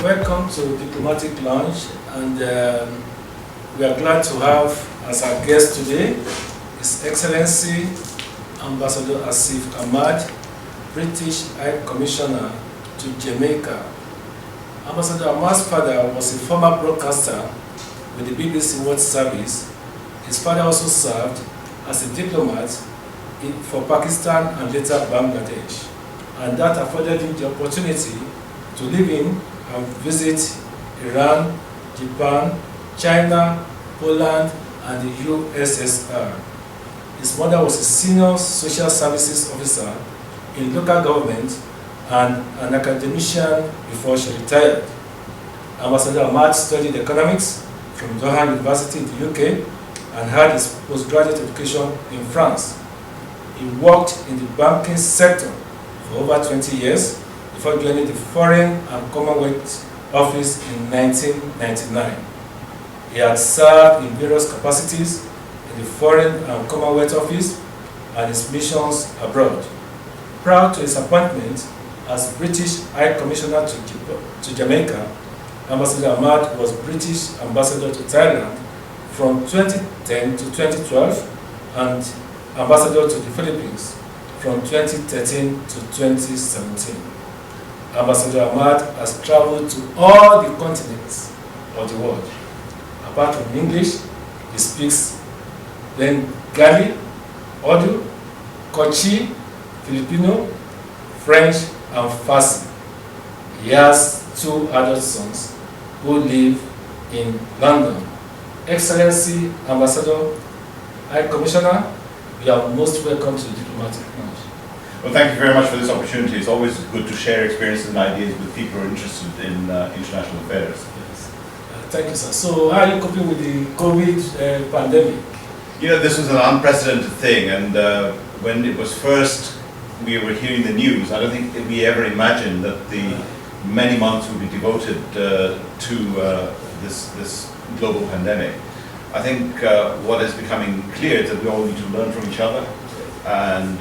welcome to Diplomatic Lounge, and we are glad to have as our guest today His Excellency Ambassador Asif Ahmad, British High Commissioner to Jamaica. Ambassador Ahmad's father was a former broadcaster with the BBC World Service. His father also served as a diplomat for Pakistan and later Bangladesh, and that afforded him the opportunity to live in and visit Iran, Japan, China, Poland, and the USSR. His mother was a senior social services officer in local government and an academician before she retired. Ambassador Ahmad studied economics from Doha University in the UK and had his postgraduate education in France. He worked in the banking sector for over 20 years before joining the Foreign Commonwealth Office in 1999. He had served in various capacities in the Foreign Commonwealth Office and his missions abroad. Prior to his appointment as British High Commissioner to Jamaica, Ambassador Ahmad was British Ambassador to Thailand from 2010 to 2012 and Ambassador to the Philippines from 2013 to 2017. Ambassador Ahmad has traveled to all the continents of the world. Apart from English, he speaks Bengali, Urdu, Kochi, Filipino, French, and Farsi. He has 2 adult sons who live in London. Excellency, Ambassador, High Commissioner, you are most welcome to the Diplomatic Lounge. Well, thank you very much for this opportunity. It's always good to share experiences and ideas with people who are interested in international affairs. Yes. Thank you, sir. So, how are you coping with the COVID pandemic? You know, this was an unprecedented thing, and when it was first, we were hearing the news, I don't think we ever imagined that the many months would be devoted to this global pandemic. I think what is becoming clear is that we all need to learn from each other, and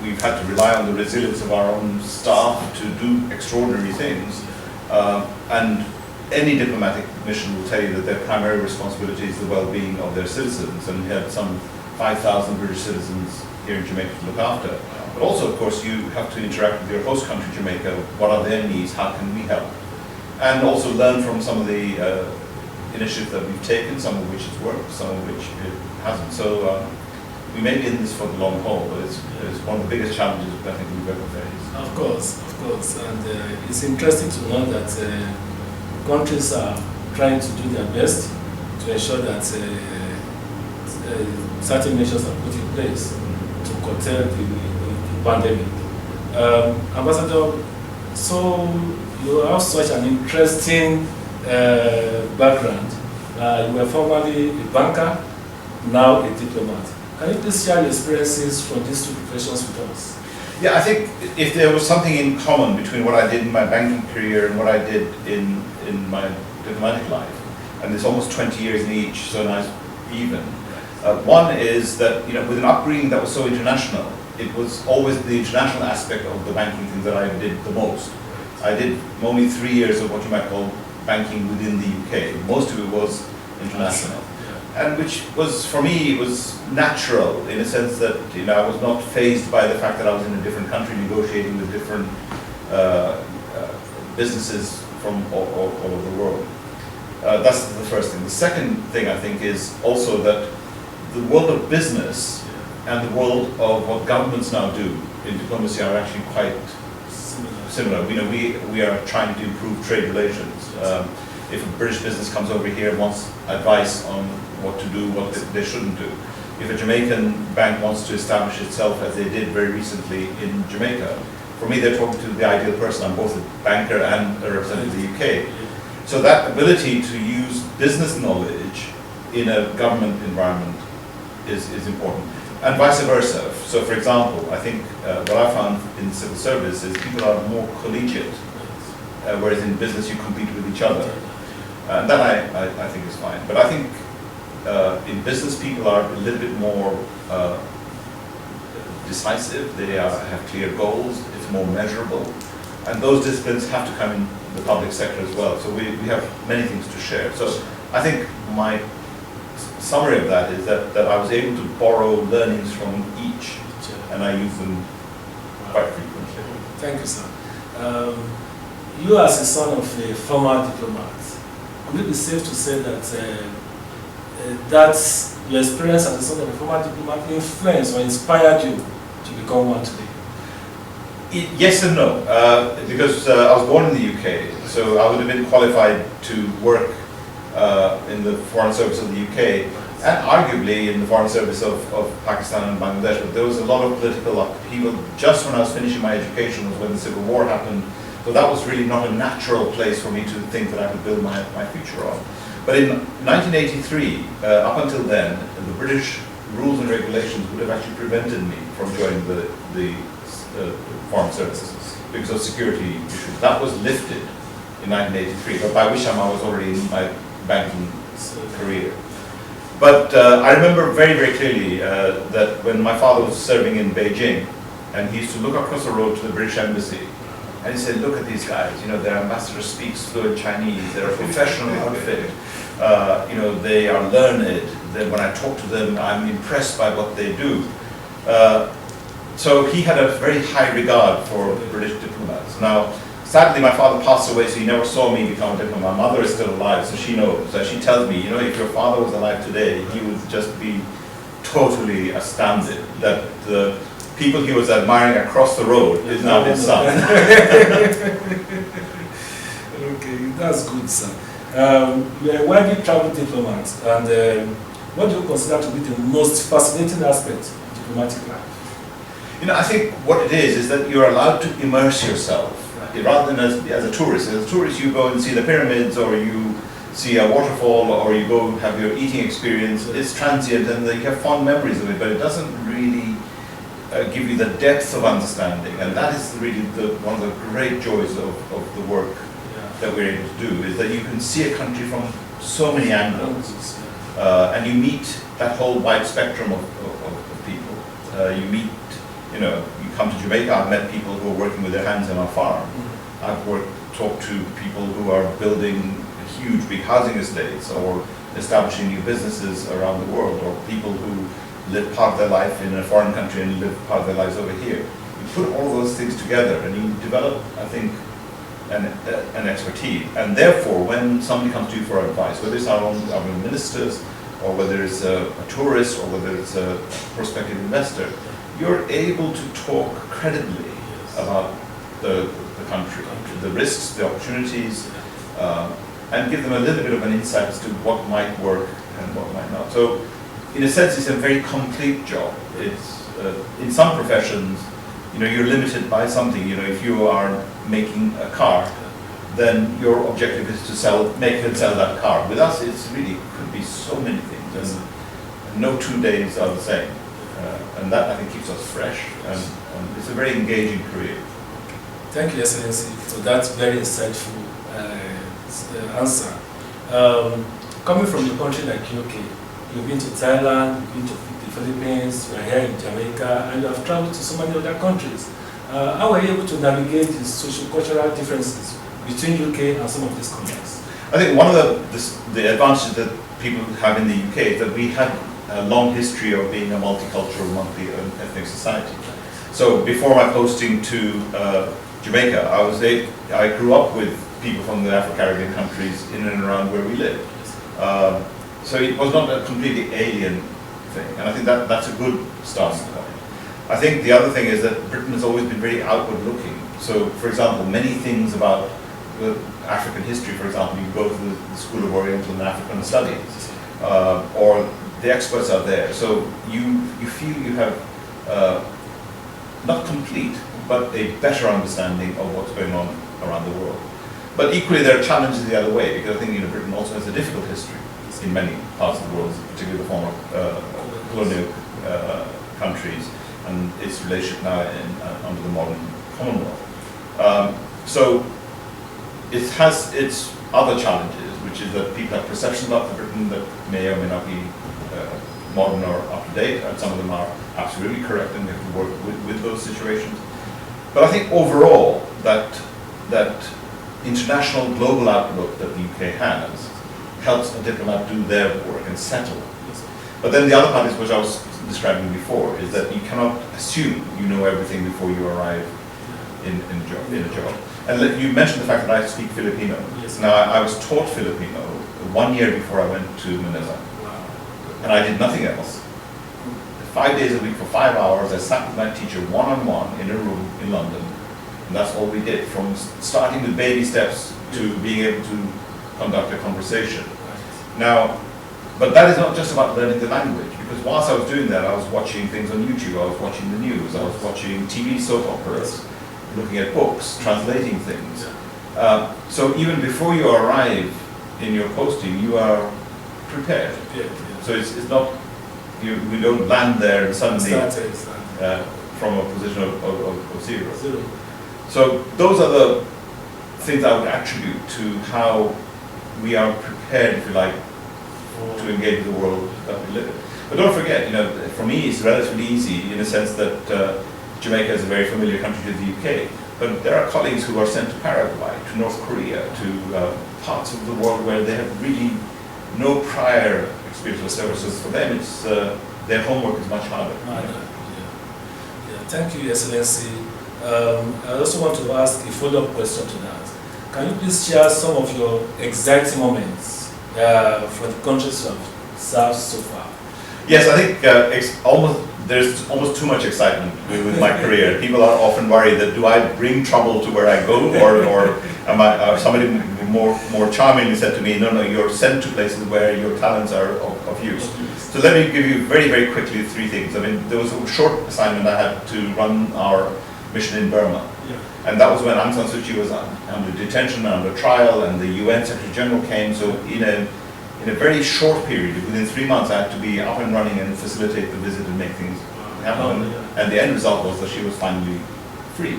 we've had to rely on the resilience of our own staff to do extraordinary things. And any diplomatic mission will tell you that their primary responsibility is the well-being of their citizens, and we had some 5,000 British citizens here in Jamaica to look after. But also, of course, you have to interact with your host country, Jamaica. What are their needs? How can we help? And also learn from some of the initiatives that we've taken, some of which has worked, some of which it hasn't. So we may be in this for the long haul, but it's one of the biggest challenges I think we've ever faced. Of course. And it's interesting to know that countries are trying to do their best to ensure that certain measures are put in place to curtail the pandemic. Ambassador, so you have such an interesting background. You were formerly a banker, now a diplomat. Can you please share your experiences from these 2 professions with us? Yeah, I think if there was something in common between what I did in my banking career and what I did in my diplomatic life, and it's almost 20 years in each, so nice even. One is that, you know, with an upbringing that was so international, it was always the international aspect of the banking thing that I did the most. I did only 3 years of what you might call banking within the UK. Most of it was international. And which was, for me, it was natural in a sense that, you know, I was not fazed by the fact that I was in a different country negotiating with different businesses from all over the world. That's the first thing. The second thing, I think, is also that the world of business and the world of what governments now do in diplomacy are actually quite similar. You know, we are trying to improve trade relations. If a British business comes over here and wants advice on what to do, what they shouldn't do. If a Jamaican bank wants to establish itself, as they did very recently in Jamaica, for me they're talking to the ideal person. I'm both a banker and a representative of the UK. So that ability to use business knowledge in a government environment is important. And vice versa. So for example, I think what I found in civil service is people are more collegiate, whereas in business you compete with each other. And that I think is fine. But I think in business people are a little bit more decisive, they have clear goals, it's more measurable. And those disciplines have to come in the public sector as well. So we have many things to share. So I think my summary of that is that I was able to borrow learnings from each, and I use them quite frequently. Thank you, sir. You as a son of a former diplomat, would it be safe to say that that your experience as a son of a former diplomat influenced or inspired you to become one today? Yes and no, because I was born in the UK, so I would have been qualified to work in the Foreign Service of the UK, and arguably in the Foreign Service of Pakistan and Bangladesh. But there was a lot of political upheaval just when I was finishing my education, was when the Civil War happened. So that was really not a natural place for me to think that I could build my future on. But in 1983, up until then, the British rules and regulations would have actually prevented me from joining the Foreign Services because of security issues. That was lifted in 1983, but by which time I was already in my banking career. But I remember very, very clearly that when my father was serving in Beijing, and he used to look across the road to the British Embassy, and he said, look at these guys, you know, their ambassador speaks fluent Chinese, they're a professional outfit, you know, they are learned, when I talk to them, I'm impressed by what they do. So he had a very high regard for British diplomats. Now, sadly, my father passed away, so he never saw me become a diplomat. My mother is still alive, so she knows. So she tells me, you know, if your father was alive today, he would just be totally astounded that the people he was admiring across the road is now his son. Okay, that's good, sir. You're a widely traveled diplomat, and what do you consider to be the most fascinating aspect of diplomatic life? You know, I think what it is that you're allowed to immerse yourself, rather than as a tourist. As a tourist, you go and see the pyramids, or you see a waterfall, or you go have your eating experience. It's transient, and you have fond memories of it, but it doesn't really give you the depth of understanding. And that is really one of the great joys of the work that we're able to do, is that you can see a country from so many angles, and you meet that whole wide spectrum of people. You meet, you know, you come to Jamaica, I've met people who are working with their hands on our farm. I've talked to people who are building huge big housing estates, or establishing new businesses around the world, or people who live part of their life in a foreign country and live part of their lives over here. You put all those things together and you develop, I think, an expertise. And therefore, when somebody comes to you for advice, whether it's our own ministers, or whether it's a tourist, or whether it's a prospective investor, you're able to talk credibly about the country, the risks, the opportunities, and give them a little bit of an insight as to what might work and what might not. So, in a sense, it's a very complete job. It's in some professions, you know, you're limited by something. You know, if you are making a car, then your objective is to make and sell that car. With us, it's really could be so many things, and no 2 days are the same. And that, I think, keeps us fresh, and it's a very engaging career. Thank you, Excellency, for that very insightful answer. Coming from a country like UK, you've been to Thailand, you've been to the Philippines, you're here in Jamaica, and you have traveled to so many other countries. How were you able to navigate the social-cultural differences between UK and some of these countries? I think one of the advantages that people have in the UK is that we had a long history of being a multicultural, multi-ethnic society. So before my posting to Jamaica, I grew up with people from the Afro-Caribbean countries in and around where we live. So it was not a completely alien thing, and I think that's a good starting point. I think the other thing is that Britain has always been very outward-looking. So, for example, many things about African history, for example, you go to the School of Oriental and African Studies, or the experts are there. So you feel you have not complete, but a better understanding of what's going on around the world. But equally, there are challenges the other way, because I think Britain also has a difficult history in many parts of the world, particularly the former colonial countries, and its relationship now under the modern Commonwealth. So it has its other challenges, which is that people have perceptions about Britain that may or may not be modern or up to date, and some of them are absolutely correct, and we have to work with those situations. But I think overall that that international global outlook that the UK has helps a diplomat do their work and settle. But then the other part is, which I was describing before, is that you cannot assume you know everything before you arrive in a job. And you mentioned the fact that I speak Filipino. Yes. Now, I was taught Filipino 1 year before I went to Manila. Wow. And I did nothing else. 5 days a week for 5 hours, I sat with my teacher one-on-one in a room in London. And that's all we did, from starting with baby steps to being able to conduct a conversation. Now, but that is not just about learning the language, because whilst I was doing that, I was watching things on YouTube, I was watching the news, I was watching TV soap operas, looking at books, translating things. So even before you arrive in your posting, you are prepared. So it's not, we don't land there and suddenly from a position of zero. So those are the things I would attribute to how we are prepared, if you like, to engage with the world that we live in. But don't forget, for me it's relatively easy in the sense that Jamaica is a very familiar country to the UK, but there are colleagues who are sent to Paraguay, to North Korea, to parts of the world where they have really no prior experience or services. For them, it's their homework is much harder. Thank you, Excellency. I also want to ask a follow-up question to that. Can you please share some of your exciting moments for the countries you have served so far? Yes, I think there's almost too much excitement with my career. People are often worried that do I bring trouble to where I go, or am I? Somebody more charmingly said to me, no, you're sent to places where your talents are of use. So let me give you very, very quickly 3 things. I mean, there was a short assignment I had to run our mission in Burma. And that was when Aung San Suu Kyi was under detention, under trial, and the UN Secretary General came. So in a very short period, within 3 months, I had to be up and running and facilitate the visit and make things happen. And the end result was that she was finally free.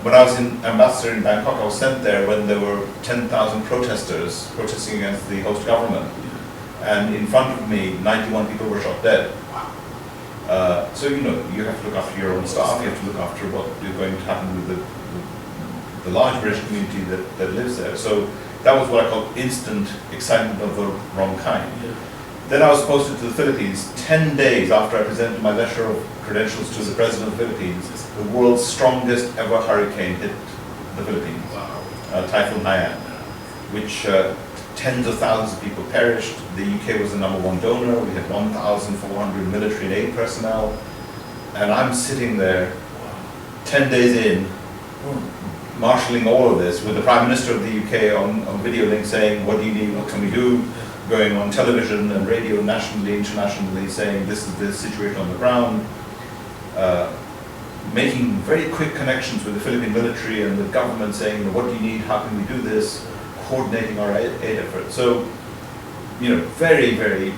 When I was an ambassador in Bangkok, I was sent there when there were 10,000 protesters protesting against the host government. And in front of me, 91 people were shot dead. So you have to look after your own staff, you have to look after what is going to happen with the large British community that lives there. So that was what I call instant excitement of the wrong kind. Then I was posted to the Philippines 10 days after I presented my letter of credentials to the President of the Philippines. The world's strongest ever hurricane hit the Philippines, Typhoon Haiyan, which tens of thousands of people perished. The UK was the #1 donor. We had 1,400 military and aid personnel. And I'm sitting there 10 days in, marshalling all of this with the Prime Minister of the UK on video link saying, what do you need, what can we do? Going on television and radio nationally, internationally, saying this is the situation on the ground. Making very quick connections with the Philippine military and the government saying, what do you need, how can we do this? Coordinating our aid effort. So, very, very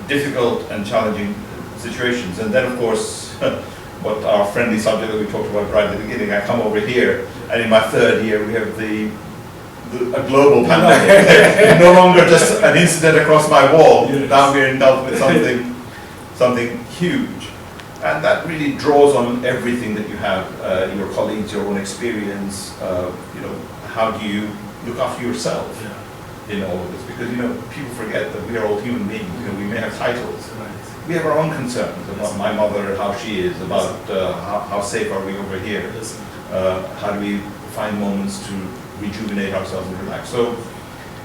difficult and challenging situations. And then, of course, what our friendly subject that we talked about right at the beginning, I come over here, and in my 3rd year, we have a global pandemic. No longer just an incident across my wall. Now we're engulfed with something huge. And that really draws on everything that you have, your colleagues, your own experience, how do you look after yourself in all of this? Because people forget that we are all human beings. We may have titles. We have our own concerns about my mother, how she is, about how safe are we over here. How do we find moments to rejuvenate ourselves and relax? So,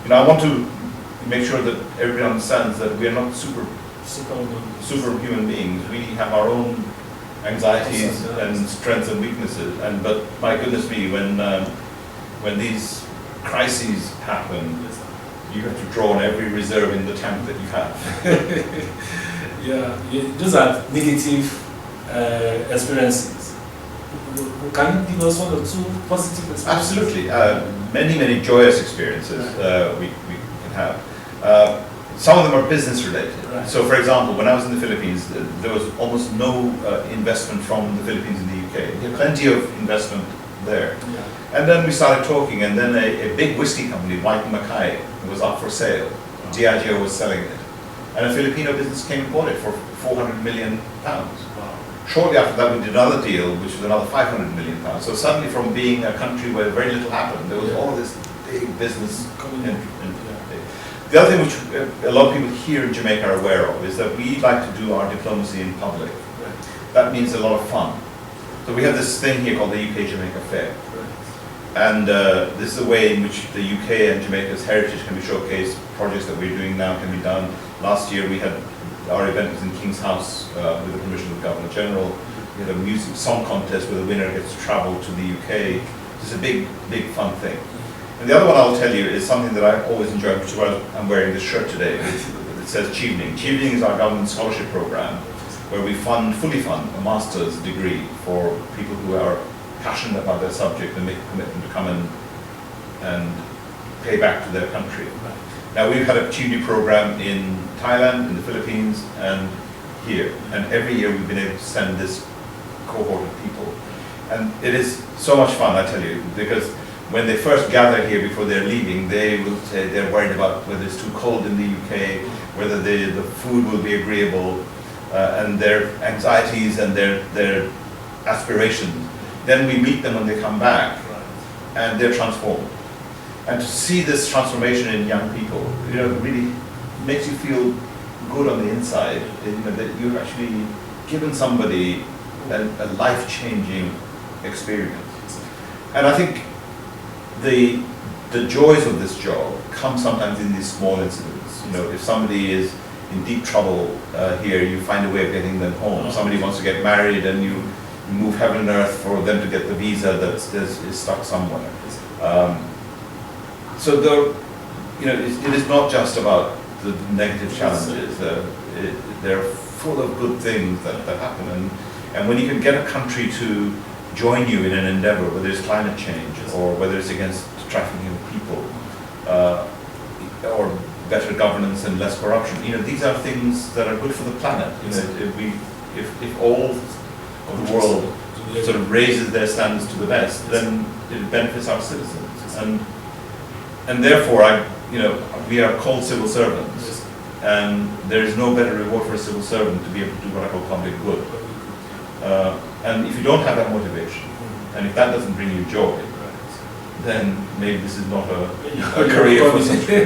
I want to make sure that everybody understands that we are not superhuman beings. We have our own anxieties and strengths and weaknesses. But my goodness me, when these crises happen, you have to draw on every reserve in the tank that you have. Those are negative experiences. Can you give us 1 or 2 positive experiences? Absolutely. Many, many joyous experiences we can have. Some of them are business related. So for example, when I was in the Philippines, there was almost no investment from the Philippines in the UK. We had plenty of investment there. And then we started talking, and then a big whiskey company, White Mackay, was up for sale. Diageo was selling it. And a Filipino business came and bought it for £400 million. Shortly after that, we did another deal, which was another £500 million. So suddenly, from being a country where very little happened, there was all this big business. The other thing which a lot of people here in Jamaica are aware of is that we like to do our diplomacy in public. Right. That means a lot of fun. So we have this thing here called the UK Jamaica Fair. And this is a way in which the UK and Jamaica's heritage can be showcased. Projects that we're doing now can be done. Last year we had our event was in King's House with the permission of the Governor General. We had a music song contest where the winner gets to travel to the UK. It's a big, big fun thing. And the other one I'll tell you is something that I always enjoy, which is why I'm wearing this shirt today. It says Chevening. Chevening is our government scholarship program where we fully fund a master's degree for people who are passionate about their subject and make a commitment to come and pay back to their country. Now we've had a Chevening program in Thailand, in the Philippines, and here. And every year we've been able to send this cohort of people. And it is so much fun, I tell you, because when they first gather here before they're leaving, they will say they're worried about whether it's too cold in the UK, whether the food will be agreeable, and their anxieties and their aspirations. Then we meet them when they come back, and they're transformed. And to see this transformation in young people, really makes you feel good on the inside. That you've actually given somebody a life-changing experience. And I think the joys of this job come sometimes in these small incidents. If somebody is in deep trouble here, you find a way of getting them home. Somebody wants to get married, and you move heaven and earth for them to get the visa that is stuck somewhere. So it is not just about the negative challenges. They're full of good things that happen, and when you can get a country to join you in an endeavor, whether it's climate change or whether it's against trafficking of people, or better governance and less corruption, these are things that are good for the planet. If all of the world sort of raises their standards to the best, then it benefits our citizens. And therefore, we are called civil servants, and there is no better reward for a civil servant to be able to do what I call public good. And if you don't have that motivation, and if that doesn't bring you joy, then maybe this is not a career for somebody.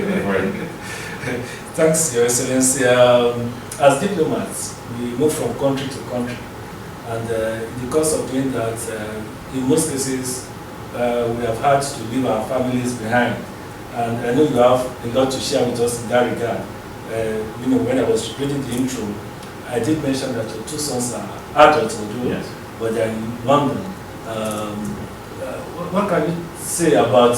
Thanks, Your Excellency. As diplomats, we move from country to country, and in the course of doing that, in most cases, we have had to leave our families behind. And I know you have a lot to share with us in that regard. When I was reading the intro, I did mention that your two sons are adults, yes, but they're in London. What can you say about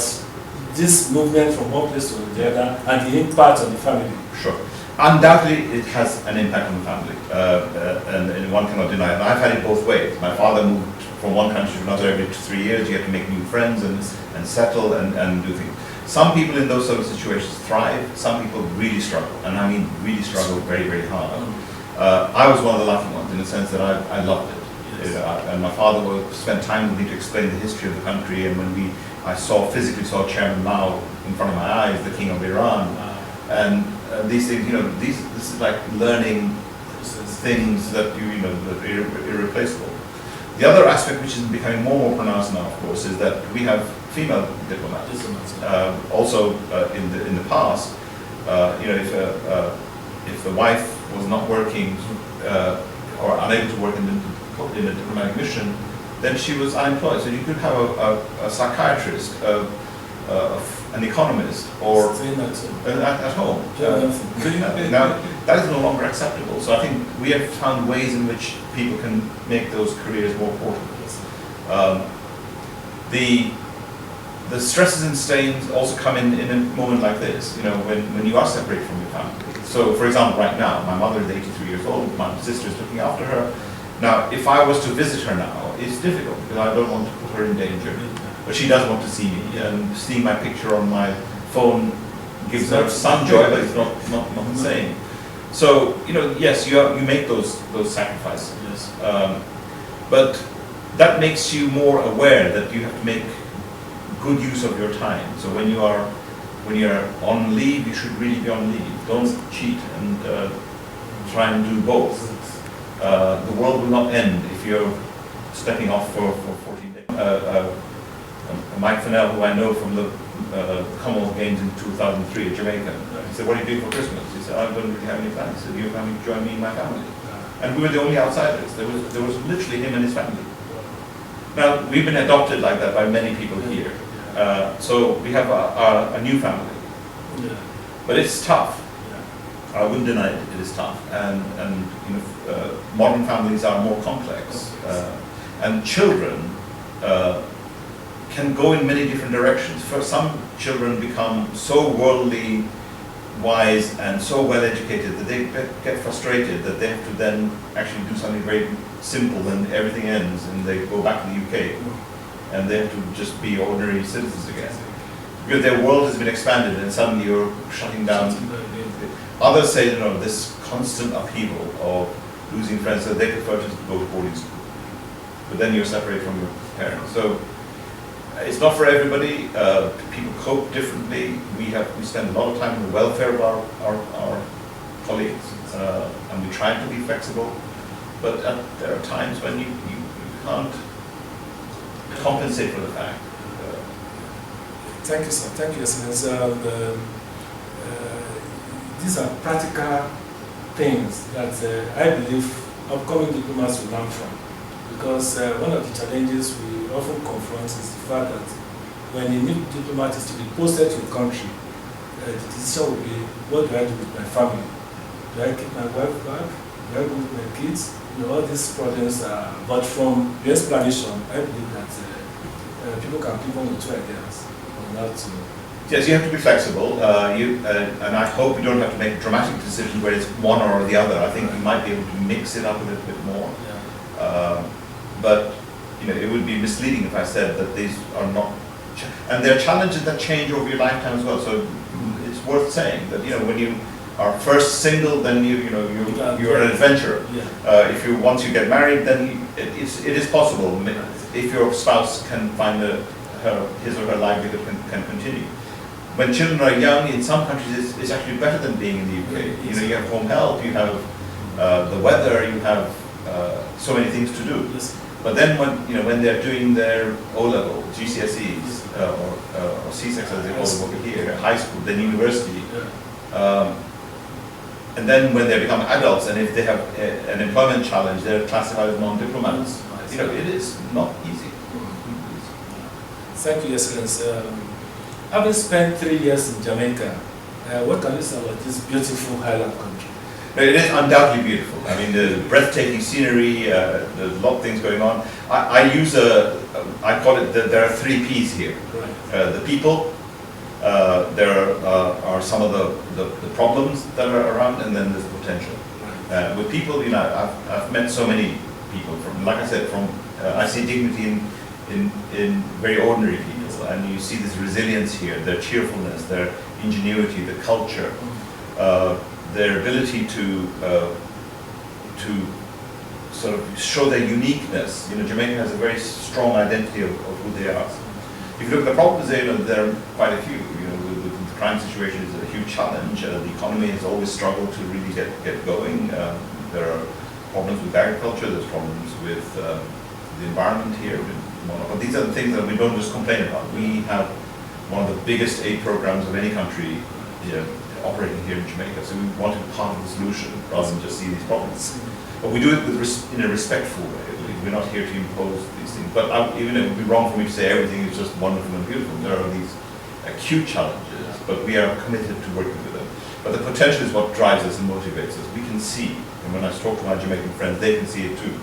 this movement from one place to the other and the impact on the family? Sure. Undoubtedly, it has an impact on the family, and one cannot deny it. And I've had it both ways. My father moved from one country to another every 3 years. You have to make new friends and settle and do things. Some people in those sort of situations thrive. Some people really struggle, and I mean really struggle very, very hard. I was one of the lucky ones in the sense that I loved it. Yes. And my father would spend time with me to explain the history of the country, and when I physically saw Chairman Mao in front of my eyes, the King of Iran, and these things, this is like learning things that that are irreplaceable. The other aspect, which is becoming more and more pronounced now, of course, is that we have female diplomats. Also, in the past, if the wife was not working or unable to work in a diplomatic mission, then she was unemployed. So you could have a psychiatrist, an economist, or at home. Now, that is no longer acceptable. So I think we have found ways in which people can make those careers more portable. The stresses and strains also come in a moment like this, when you are separated from your family. So, for example, right now, my mother is 83 years old, my sister is looking after her. Now, if I was to visit her now, it's difficult because I don't want to put her in danger. But she does want to see me, and seeing my picture on my phone gives her some joy, but it's not the same. So, yes, you make those sacrifices. Yes. But that makes you more aware that you have to make good use of your time. So when you're on leave, you should really be on leave. Don't cheat and try and do both. The world will not end if you're stepping off for 14 days. Mike Fennell, who I know from the Commonwealth Games in 2003 at Jamaica, he said, "What are you doing for Christmas?" He said, "I don't really have any plans." He said, "You're coming to join me and my family." And we were the only outsiders. There was literally him and his family. Now, we've been adopted like that by many people here. So we have a new family. But it's tough. I wouldn't deny it, it is tough. And you know, modern families are more complex. And children can go in many different directions. For some children become so worldly wise and so well educated that they get frustrated that they have to then actually do something very simple and everything ends and they go back to the UK and they have to just be ordinary citizens again. Because their world has been expanded and suddenly you're shutting down. Others say, you know, this constant upheaval of losing friends, that they prefer to go to boarding school. But then you're separated from your parents. So it's not for everybody. People cope differently. We spend a lot of time on the welfare of our colleagues, and we try to be flexible. But there are times when you can't compensate for the fact. Thank you, sir. Thank you, Excellency. These are practical things that I believe upcoming diplomats will learn from. Because one of the challenges we often confront is the fact that when a new diplomat is to be posted to a country, the decision will be, what do I do with my family? Do I keep my wife back? Do I go with my kids? You know, all these problems are, but from the explanation, I believe that people can pick one or two ideas on how to. Yes, you have to be flexible, and I hope you don't have to make a dramatic decision where it's one or the other. I think you might be able to mix it up a little bit more. Yeah. But you know, it would be misleading if I said that these are not, and there are challenges that change over your lifetime as well. So it's worth saying that, you know, when you are first single, then you're an adventurer. Yeah. If you once you get married, then it is possible if your spouse can find his or her livelihood can continue. When children are young, in some countries, it's actually better than being in the UK. You know, you have home help, you have the weather, you have so many things to do. But then when they're doing their O-level, GCSEs, or C6 as they call them over here, high school, then university, and then when they become adults, and if they have an employment challenge, they're classified as non-diplomats. You know, it is not easy. Thank you, Excellency. Having spent 3 years in Jamaica, what can you say about this beautiful highland country? It is undoubtedly beautiful. I mean, the breathtaking scenery, there's a lot of things going on. I call it, there are 3 Ps here. Right. The people, there are some of the problems that are around, and then there's the potential. Right. With people, you know, I've met so many people from, like I said, I see dignity in very ordinary people, and you see this resilience here, their cheerfulness, their ingenuity, the culture. Their ability to sort of show their uniqueness. You know, Jamaica has a very strong identity of who they are. If you look at the problems there, there are quite a few. You know, the crime situation is a huge challenge. The economy has always struggled to really get going. There are problems with agriculture. There's problems with the environment here. But these are the things that we don't just complain about. We have one of the biggest aid programs of any country. Operating here in Jamaica, so we want to be part of the solution rather than just see these problems. But we do it in a respectful way. We're not here to impose these things. But even it would be wrong for me to say everything is just wonderful and beautiful. There are these acute challenges, but we are committed to working with them. But the potential is what drives us and motivates us. We can see, and when I talk to my Jamaican friends, they can see it too.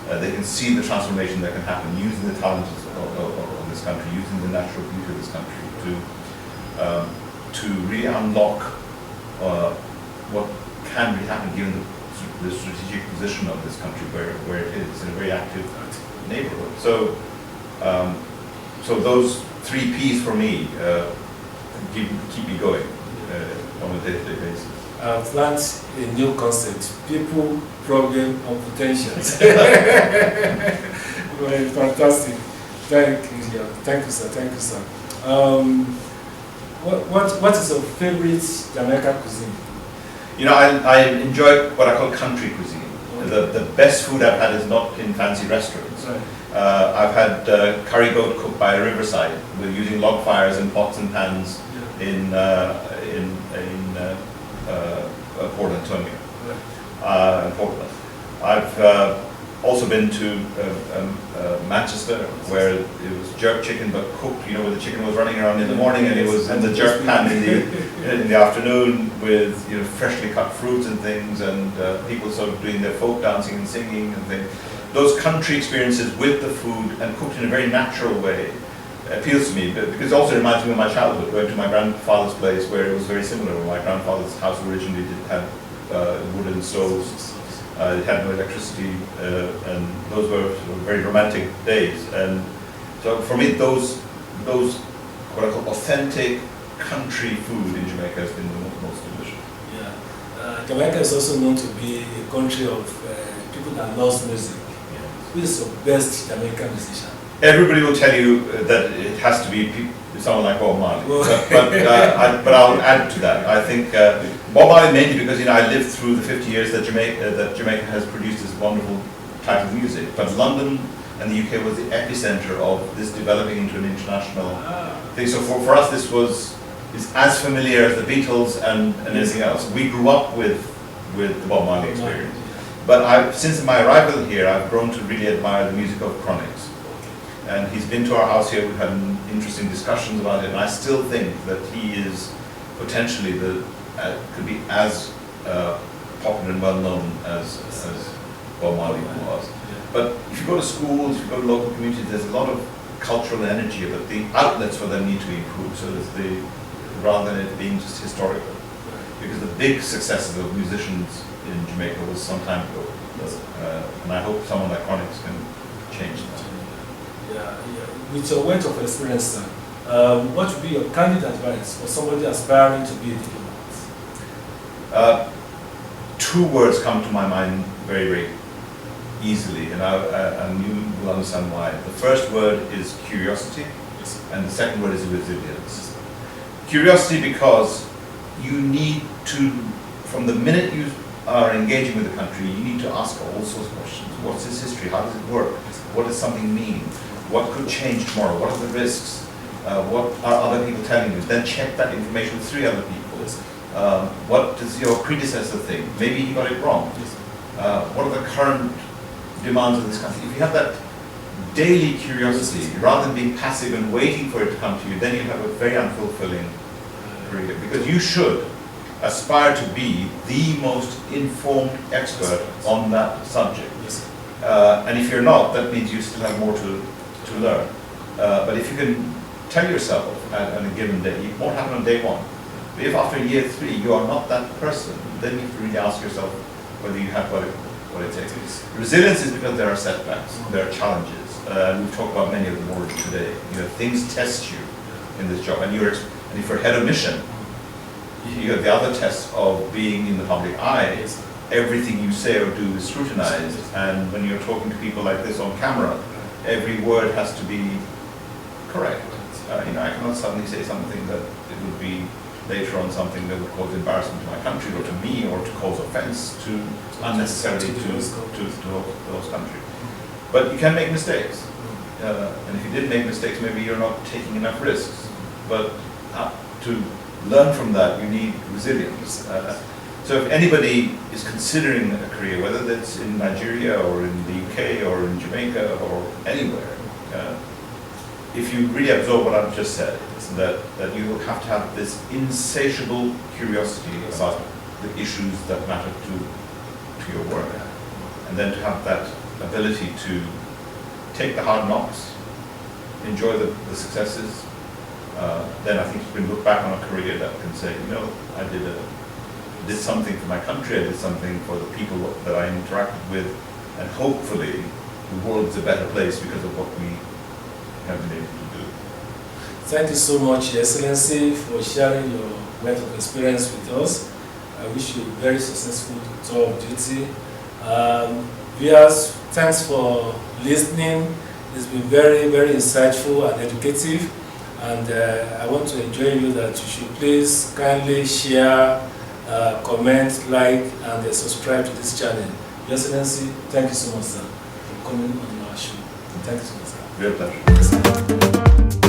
They can see the transformation that can happen using the talents of this country, using the natural beauty of this country to really unlock what can really happen given the strategic position of this country where it is in a very active neighborhood. So those 3 Ps for me keep me going on a day-to-day basis. I've learned a new concept: people, problem, and potential. Well, fantastic. Thank you, sir. Thank you, sir. What is your favorite Jamaican cuisine? You know, I enjoy what I call country cuisine. The best food I've had is not in fancy restaurants. Right. I've had curry goat cooked by a riverside with using log fires and pots and pans in Port Antonio, in Portland. I've also been to Manchester, where it was jerk chicken but cooked, where the chicken was running around in the morning and it was in the jerk pan in the afternoon with freshly cut fruits and things, and people sort of doing their folk dancing and singing and things. Those country experiences with the food and cooked in a very natural way appeals to me, because it also reminds me of my childhood, going to my grandfather's place where it was very similar. My grandfather's house originally did have wooden stoves. It had no electricity, and those were very romantic days. And so for me, those what I call authentic country food in Jamaica has been the most delicious. Yeah, Jamaica is also known to be a country of people that loves music. Who is the best Jamaican musician? Everybody will tell you that it has to be someone like Bob Marley, but I'll add to that. I think Bob Marley mainly because I lived through the 50 years that Jamaica has produced this wonderful type of music. But London and the UK was the epicenter of this developing into an international thing. So for us, this is as familiar as the Beatles and anything else. We grew up with the Bob Marley experience. But since my arrival here, I've grown to really admire the music of Chronix. And he's been to our house here, we've had interesting discussions about it, and I still think that he is potentially could be as popular and well known as Bob Marley was. But if you go to schools, if you go to local communities, there's a lot of cultural energy, but the outlets for them need to be improved, so that rather than it being just historical. Because the big successes of musicians in Jamaica was some time ago, and I hope someone like Chronix can change that. Yeah. With your weight of experience, sir, what would be your candid advice for somebody aspiring to be a diplomat? Two words come to my mind very, very easily, and you will understand why. The first word is curiosity, and the second word is resilience. Curiosity because you need to, from the minute you are engaging with the country, you need to ask all sorts of questions. What's its history? How does it work? What does something mean? What could change tomorrow? What are the risks? What are other people telling you? Then check that information with 3 other people. What does your predecessor think? Maybe he got it wrong. What are the current demands of this country? If you have that daily curiosity, rather than being passive and waiting for it to come to you, then you have a very unfulfilling career. Because you should aspire to be the most informed expert on that subject. And if you're not, that means you still have more to learn. But if you can tell yourself on a given day, it won't happen on day 1. But if after year 3 you are not that person, then you have to really ask yourself whether you have what it takes. Resilience is because there are setbacks, there are challenges. We've talked about many of them already today. Things test you in this job, and if you're head of mission, you have the other test of being in the public eye. Everything you say or do is scrutinized, and when you're talking to people like this on camera, every word has to be correct. I cannot suddenly say something that it would be later on something that would cause embarrassment to my country or to me, or to cause offense to unnecessarily to those countries. But you can make mistakes, and if you did make mistakes, maybe you're not taking enough risks. But to learn from that, you need resilience. So if anybody is considering a career, whether that's in Nigeria or in the UK or in Jamaica or anywhere, if you really absorb what I've just said, that you have to have this insatiable curiosity about the issues that matter to your work, and then to have that ability to take the hard knocks, enjoy the successes, then I think you can look back on a career that can say, I did something for my country, I did something for the people that I interacted with, and hopefully the world is a better place because of what we have been able to do. Thank you so much, Your Excellency, for sharing your wealth of experience with us. I wish you a very successful tour of duty. Viewers, thanks for listening. It's been very, very insightful and educative. And I want to enjoin you that you should please kindly share, comment, like, and subscribe to this channel. Your Excellency, thank you so much, sir, for coming on our show. Thank you so much, sir. Real pleasure.